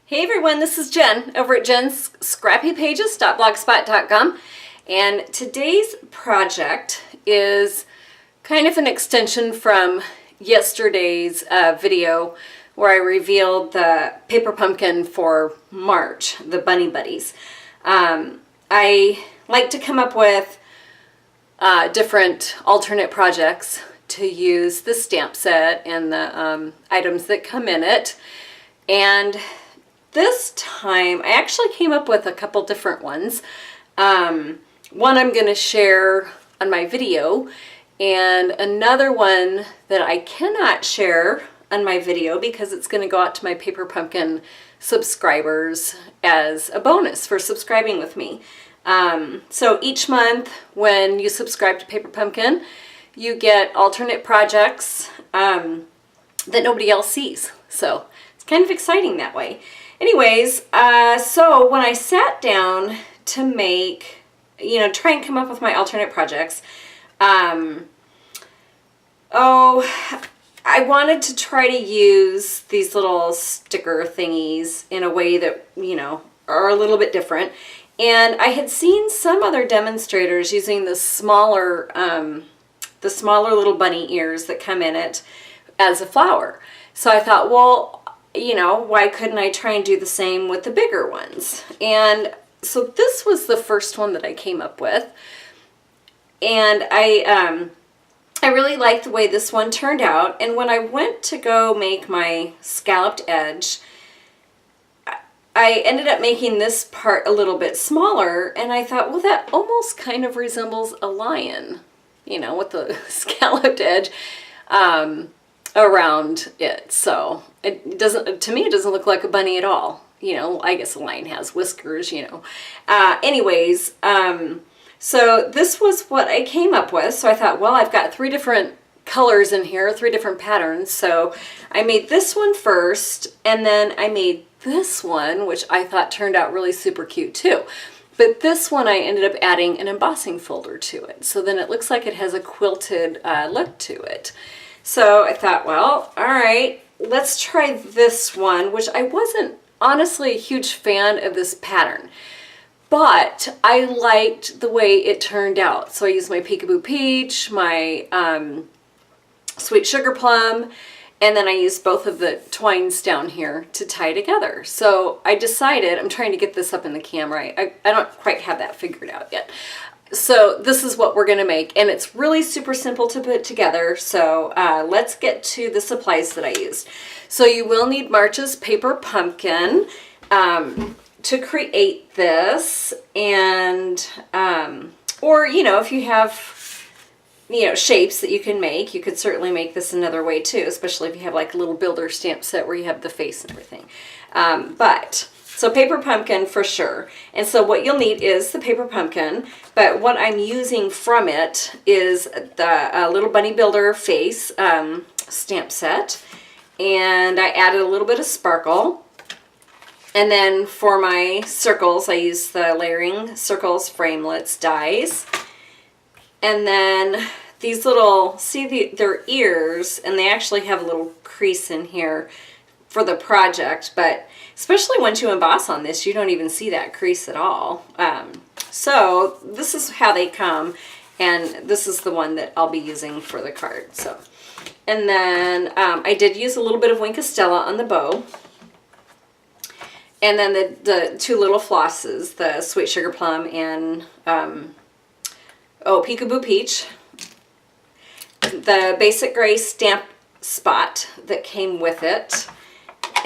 Hey everyone, this is Jen over at jenscrappypages.blogspot.com, and today's project is kind of an extension from yesterday's video where I revealed the paper pumpkin for March, the Bunny Buddies. I like to come up with different alternate projects to use the stamp set and the items that come in it, and this time I actually came up with a couple different ones. One I'm going to share on my video, and another one that I cannot share on my video because it's going to go out to my Paper Pumpkin subscribers as a bonus for subscribing with me. So each month when you subscribe to Paper Pumpkin, you get alternate projects that nobody else sees. So it's kind of exciting that way. Anyways, so when I sat down to make, try and come up with my alternate projects, I wanted to try to use these little sticker thingies in a way that, are a little bit different. And I had seen some other demonstrators using the smaller little bunny ears that come in it as a flower. So I thought, well, why couldn't I try and do the same with the bigger ones? And so this was the first one that I came up with. And I really liked the way this one turned out. And when I went to go make my scalloped edge, I ended up making this part a little bit smaller. And I thought, well, that almost kind of resembles a lion, with the scalloped edge around it. So it doesn't, to me, it doesn't look like a bunny at all. I guess a lion has whiskers, anyways, so this was what I came up with. So I thought, well, I've got 3 different colors in here, 3 different patterns. So I made this one first, and then I made this one, which I thought turned out really super cute too. But this one I ended up adding an embossing folder to it. So then it looks like it has a quilted look to it. So I thought, well, all right, let's try this one, which I wasn't honestly a huge fan of this pattern, but I liked the way it turned out. So I used my Peekaboo Peach, my Sweet Sugar Plum, and then I used both of the twines down here to tie together. So I decided, I'm trying to get this up in the camera. I don't quite have that figured out yet. So this is what we're going to make, and it's really super simple to put together. So let's get to the supplies that I used. So you will need March's Paper Pumpkin to create this, and or if you have shapes that you can make, you could certainly make this another way too, especially if you have like a little builder stamp set where you have the face and everything. So paper pumpkin for sure. And so what you'll need is the paper pumpkin, but what I'm using from it is the little bunny builder face stamp set. And I added a little bit of sparkle. And then for my circles, I used the Layering Circles Framelits dies. And then these little, they're ears, and they actually have a little crease in here for the project, but especially once you emboss on this, you don't even see that crease at all. So this is how they come, and this is the one that I'll be using for the card. So, and then I did use a little bit of Wink of Stella on the bow, and then the 2 little flosses, the Sweet Sugar Plum and Peekaboo Peach, the basic gray stamp spot that came with it.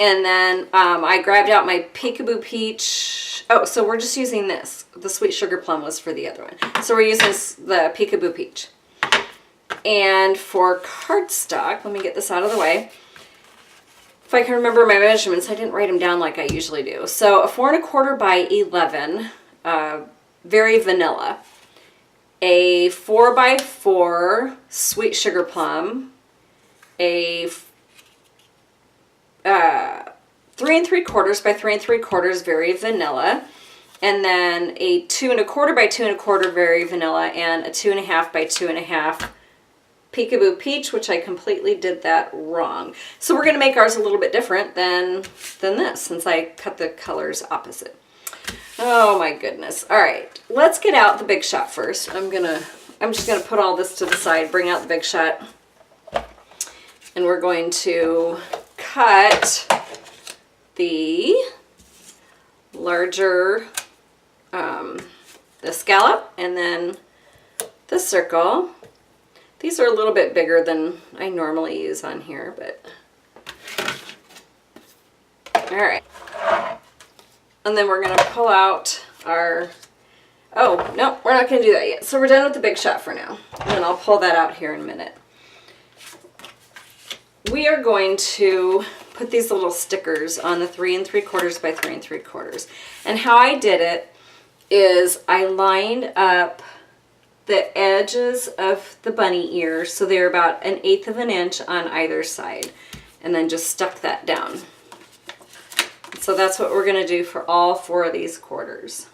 And then I grabbed out my Peekaboo Peach. Oh, so we're just using this. The Sweet Sugar Plum was for the other one. So we're using the Peekaboo Peach. And for cardstock, let me get this out of the way. If I can remember my measurements, I didn't write them down like I usually do. So a 4 1/4 by 11, very vanilla. A 4 by 4 Sweet Sugar Plum. A 3 3/4 by 3 3/4 very vanilla, and then a 2 1/4 by 2 1/4 very vanilla, and a 2 1/2 by 2 1/2 Peekaboo Peach, which I completely did that wrong. So we're going to make ours a little bit different than this, since I cut the colors opposite. Oh my goodness. All right, let's get out the Big Shot first. I'm just gonna put all this to the side, bring out the Big Shot, and we're going to cut the larger, the scallop, and then the circle. These are a little bit bigger than I normally use on here, but all right. And then we're gonna pull out our, oh, no, we're not gonna do that yet. So we're done with the Big Shot for now. And I'll pull that out here in a minute. We are going to put these little stickers on the 3 3/4 by 3 3/4. And how I did it is I lined up the edges of the bunny ears, so they're about 1/8 of an inch on either side, and then just stuck that down. So that's what we're going to do for all 4 of these quarters.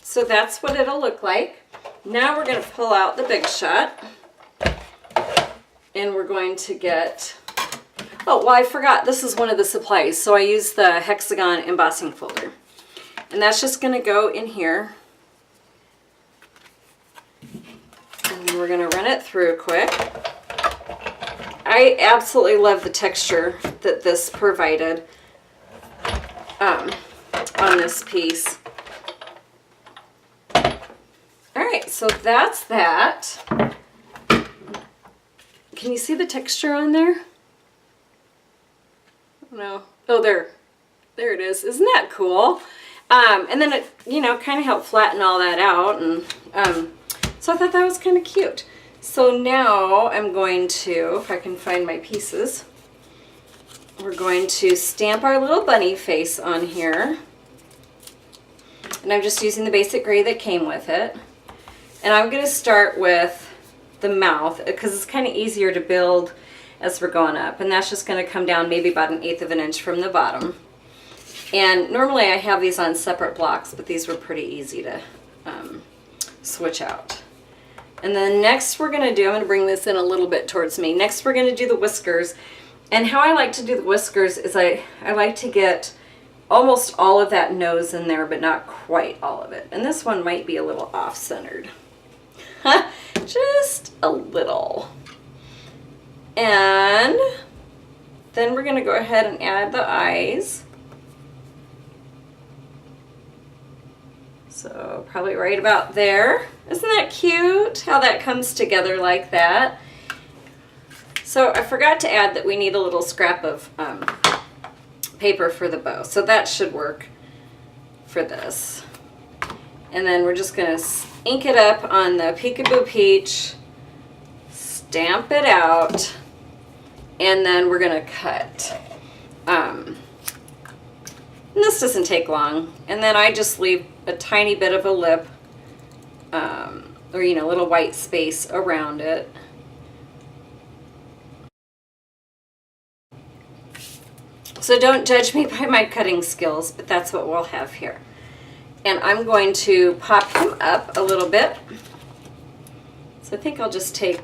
So that's what it'll look like. Now we're going to pull out the Big Shot, and we're going to get, oh, well, I forgot, this is one of the supplies. So I used the hexagon embossing folder, and that's just going to go in here. And we're going to run it through quick. I absolutely love the texture that this provided on this piece. All right, so that's that. Can you see the texture on there? No. Oh, there it is. Isn't that cool? And then it, you know, kind of helped flatten all that out, and so I thought that was kind of cute. So now I'm going to, if I can find my pieces, we're going to stamp our little bunny face on here. And I'm just using the basic gray that came with it. And I'm going to start with the mouth, because it's kind of easier to build as we're going up. And that's just going to come down maybe about 1/8 of an inch from the bottom. And normally I have these on separate blocks, but these were pretty easy to switch out. And then next we're going to do, I'm going to bring this in a little bit towards me. Next we're going to do the whiskers. And how I like to do the whiskers is I like to get almost all of that nose in there, but not quite all of it. And this one might be a little off-centered. Just a little. And then we're going to go ahead and add the eyes. So probably right about there. Isn't that cute how that comes together like that? So I forgot to add that we need a little scrap of paper for the bow. So that should work for this. And then we're just going to ink it up on the Peekaboo Peach, stamp it out, and then we're going to cut. And this doesn't take long. And then I just leave a tiny bit of a lip, or, you know, a little white space around it. So don't judge me by my cutting skills, but that's what we'll have here. And I'm going to pop him up a little bit. So I think I'll just take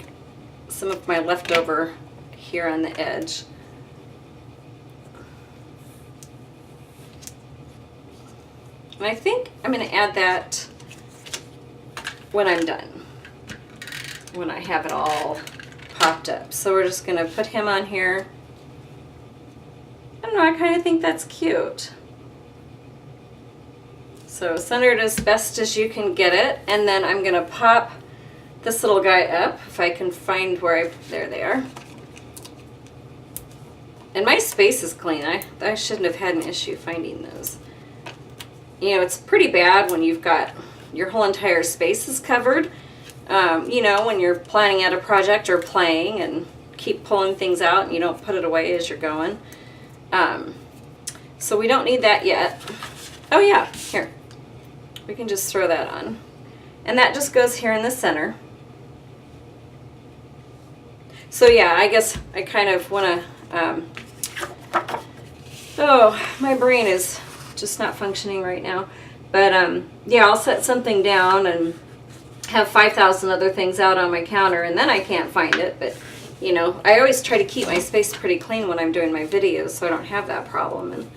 some of my leftover here on the edge. And I think I'm going to add that when I'm done, when I have it all popped up. So we're just going to put him on here. I don't know, I kind of think that's cute. So center it as best as you can get it, and then I'm going to pop this little guy up, if I can find where there they are. And my space is clean. I shouldn't have had an issue finding those. You know, it's pretty bad when you've got your whole entire space is covered. You know, when you're planning out a project or playing and keep pulling things out and you don't put it away as you're going. So we don't need that yet. Oh yeah, here. We can just throw that on. And that just goes here in the center. So yeah, I guess I kind of want to, oh, my brain is just not functioning right now. But yeah, I'll set something down and have 5,000 other things out on my counter and then I can't find it. But, you know, I always try to keep my space pretty clean when I'm doing my videos so I don't have that problem. And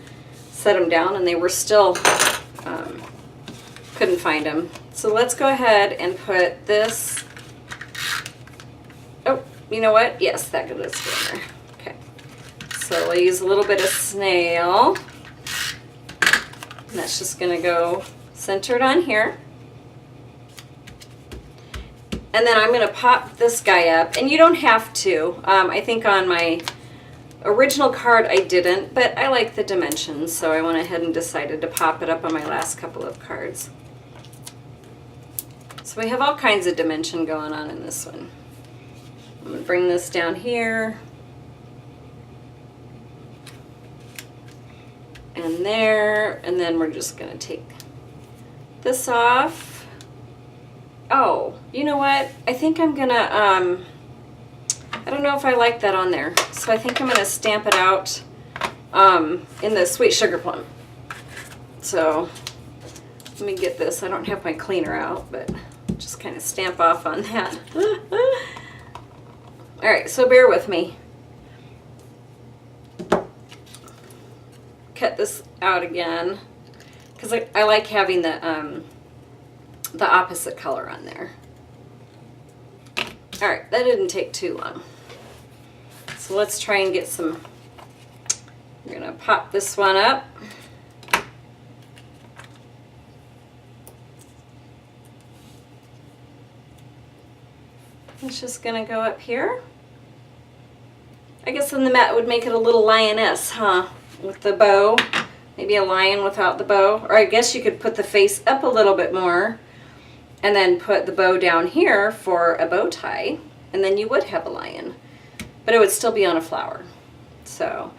set them down and they were still, couldn't find them. So let's go ahead and put this, oh, you know what? Yes, that goes in there. Okay. So we'll use a little bit of snail. And that's just going to go centered on here. And then I'm going to pop this guy up. And you don't have to. I think on my original card I didn't, but I like the dimensions, so I went ahead and decided to pop it up on my last couple of cards. So we have all kinds of dimension going on in this one. I'm going to bring this down here. And there, and then we're just going to take this off. Oh, you know what? I think I'm going to, I don't know if I like that on there. So I think I'm going to stamp it out in the sweet sugar plum. So let me get this. I don't have my cleaner out, but just kind of stamp off on that. All right, so bear with me. Cut this out again because I like having the opposite color on there. All right, that didn't take too long. So let's try and get some, we're gonna pop this one up. It's just gonna go up here. I guess then the mat would make it a little lioness, huh? With the bow, maybe a lion without the bow. Or I guess you could put the face up a little bit more and then put the bow down here for a bow tie, and then you would have a lion. But it would still be on a flower. So,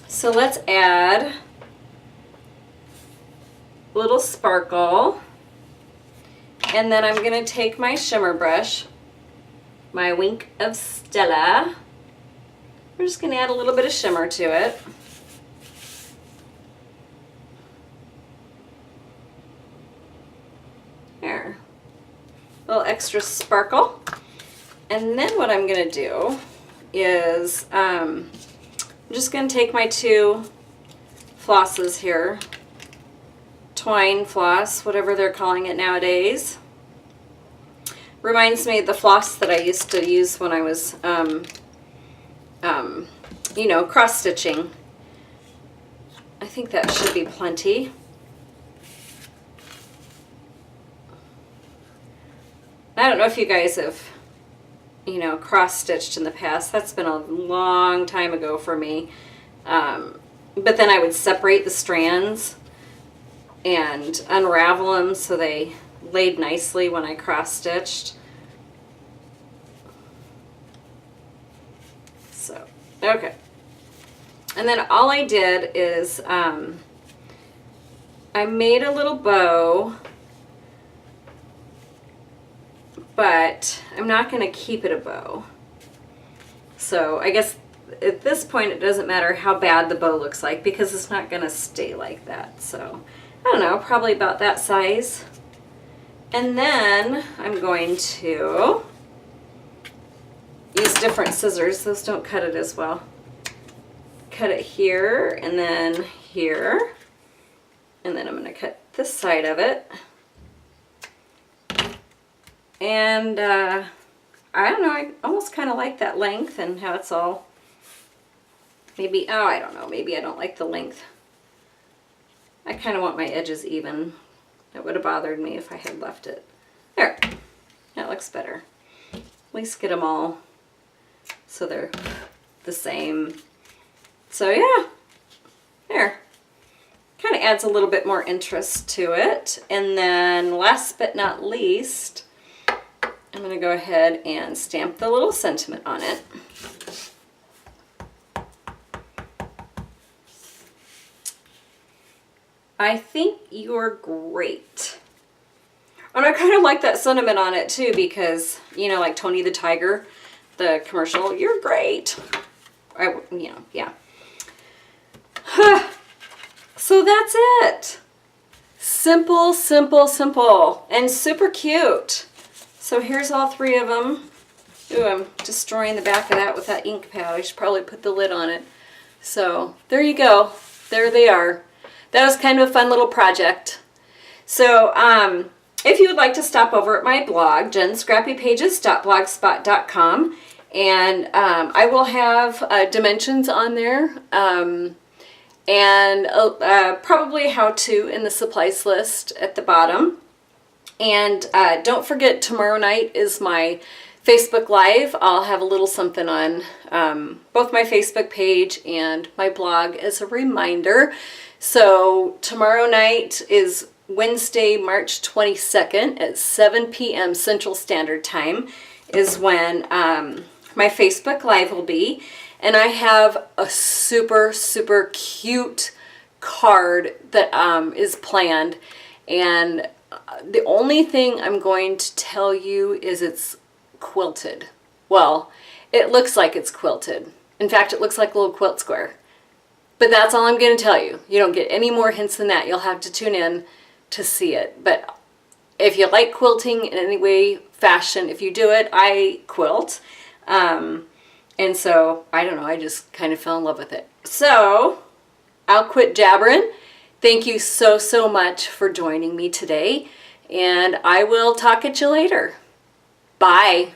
so let's add a little sparkle. And then I'm going to take my shimmer brush, my Wink of Stella. We're just going to add a little bit of shimmer to it. There. A little extra sparkle. And then what I'm going to do is I'm just going to take my two flosses here, twine floss, whatever they're calling it nowadays. Reminds me of the floss that I used to use when I was, you know, cross stitching. I think that should be plenty. I don't know if you guys have, you know, cross stitched in the past. That's been a long time ago for me. But then I would separate the strands and unravel them so they laid nicely when I cross stitched. So, okay. And then all I did is I made a little bow, but I'm not going to keep it a bow. So I guess at this point it doesn't matter how bad the bow looks like because it's not going to stay like that. So I don't know, probably about that size. And then I'm going to use different scissors. Those don't cut it as well. Cut it here and then here. And then I'm going to cut this side of it. And I don't know, I almost kind of like that length and how it's all, maybe, oh, I don't know, maybe I don't like the length. I kind of want my edges even. It would have bothered me if I had left it. There, that looks better. At least get them all so they're the same. So yeah, there. Kind of adds a little bit more interest to it. And then last but not least, I'm going to go ahead and stamp the little sentiment on it. I think you're great. And I kind of like that sentiment on it too because, you know, like Tony the Tiger, the commercial, you're great. You know, yeah. So that's it. Simple, simple, simple, and super cute. So here's all 3 of them. Ooh, I'm destroying the back of that with that ink pad. I should probably put the lid on it. So there you go. There they are. That was kind of a fun little project. So if you would like to stop over at my blog, jenscrappypages.blogspot.com, and I will have dimensions on there, and probably how-to in the supplies list at the bottom. And don't forget, tomorrow night is my Facebook Live. I'll have a little something on both my Facebook page and my blog as a reminder. So tomorrow night is Wednesday, March 22nd at 7 p.m. Central Standard Time is when my Facebook Live will be. And I have a super, super cute card that is planned. And the only thing I'm going to tell you is it's quilted. Well, it looks like it's quilted. In fact, it looks like a little quilt square. But that's all I'm going to tell you. You don't get any more hints than that. You'll have to tune in to see it. But if you like quilting in any way, fashion, if you do it, I quilt. And so, I don't know, I just kind of fell in love with it. So, I'll quit jabbering. Thank you so, so much for joining me today. And I will talk at you later. Bye.